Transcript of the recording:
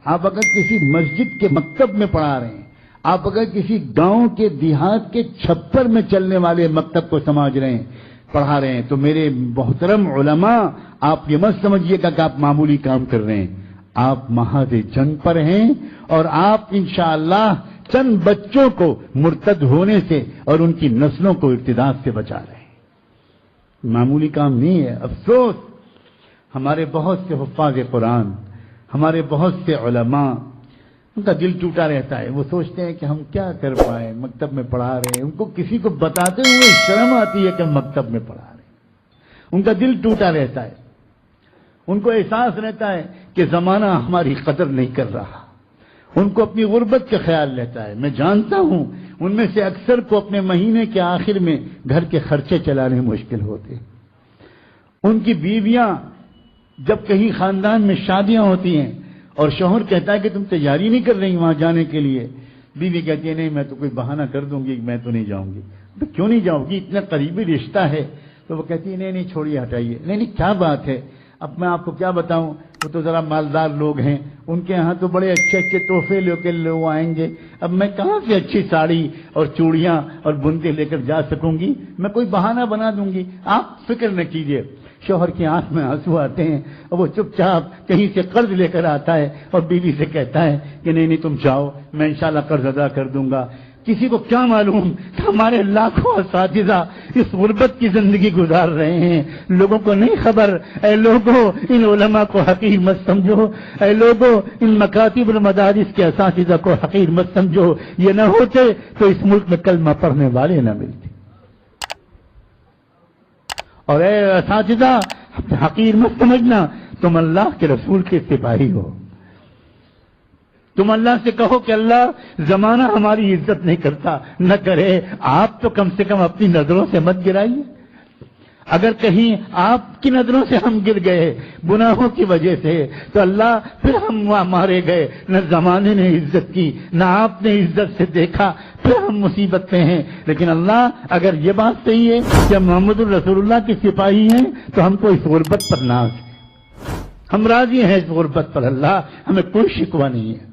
آپ اگر کسی مسجد کے مکتب میں پڑھا رہے ہیں، آپ اگر کسی گاؤں کے دیہات کے چھپر میں چلنے والے مکتب کو سمجھ رہے ہیں، پڑھا رہے ہیں، تو میرے محترم علماء آپ یہ مت سمجھیے گا کہ آپ معمولی کام کر رہے ہیں، آپ محاذ جنگ پر ہیں، اور آپ انشاءاللہ چند بچوں کو مرتد ہونے سے اور ان کی نسلوں کو ارتداد سے بچا رہے ہیں۔ معمولی کام نہیں ہے۔ افسوس، ہمارے بہت سے حفاظ قرآن، ہمارے بہت سے علماء، ان کا دل ٹوٹا رہتا ہے، وہ سوچتے ہیں کہ ہم کیا کر پائیں، مکتب میں پڑھا رہے ہیں، ان کو کسی کو بتاتے ہوئے شرم آتی ہے کہ ہم مکتب میں پڑھا رہے ہیں، ان کا دل ٹوٹا رہتا ہے، ان کو احساس رہتا ہے کہ زمانہ ہماری قدر نہیں کر رہا، ان کو اپنی غربت کا خیال رہتا ہے۔ میں جانتا ہوں ان میں سے اکثر کو اپنے مہینے کے آخر میں گھر کے خرچے چلانے مشکل ہوتے ہیں۔ ان کی بیویاں جب کہیں خاندان میں شادیاں ہوتی ہیں اور شوہر کہتا ہے کہ تم تیاری نہیں کر رہی وہاں جانے کے لیے، بیوی کہتی ہے نہیں میں تو کوئی بہانہ کر دوں گی، میں تو نہیں جاؤں گی۔ تو کیوں نہیں جاؤ گی؟ اتنا قریبی رشتہ ہے۔ تو وہ کہتی ہے نہیں چھوڑیے، ہٹائیے۔ نہیں کیا بات ہے، اب میں آپ کو کیا بتاؤں، وہ تو ذرا مالدار لوگ ہیں، ان کے ہاں تو بڑے اچھے اچھے تحفے لے کے لوگ آئیں گے، اب میں کہاں سے اچھی ساڑی اور چوڑیاں اور بنتے لے کر جا سکوں گی، میں کوئی بہانہ بنا دوں گی۔ آپ فکر نہ کیجیے۔ شوہر کی آنکھ میں آنسو آتے ہیں اور وہ چپ چاپ کہیں سے قرض لے کر آتا ہے اور بیوی سے کہتا ہے کہ نہیں تم جاؤ، میں انشاءاللہ قرض ادا کر دوں گا۔ کسی کو کیا معلوم کہ ہمارے لاکھوں اساتذہ اس غربت کی زندگی گزار رہے ہیں، لوگوں کو نہیں خبر۔ اے لوگوں، ان علماء کو حقیر مت سمجھو، اے لوگوں ان مکاتب المدارس کے اساتذہ کو حقیر مت سمجھو، یہ نہ ہوتے تو اس ملک میں کلمہ پڑھنے والے نہ ملتے۔ اور اے اساتذہ حقیر مت سمجھنا، تم اللہ کے رسول کے سپاہی ہو، تم اللہ سے کہو کہ اللہ زمانہ ہماری عزت نہیں کرتا، نہ کرے، آپ تو کم سے کم اپنی نظروں سے مت گرائیے۔ اگر کہیں آپ کی نظروں سے ہم گر گئے گناہوں کی وجہ سے تو اللہ پھر ہم وہاں مارے گئے، نہ زمانے نے عزت کی نہ آپ نے عزت سے دیکھا، پھر ہم مصیبت میں ہیں۔ لیکن اللہ اگر یہ بات صحیح ہے کہ ہم محمد الرسول اللہ کے سپاہی ہیں تو ہم کو اس غربت پر ناز ہے، ہم راضی ہیں اس غربت پر، اللہ ہمیں کوئی شکوہ نہیں ہے۔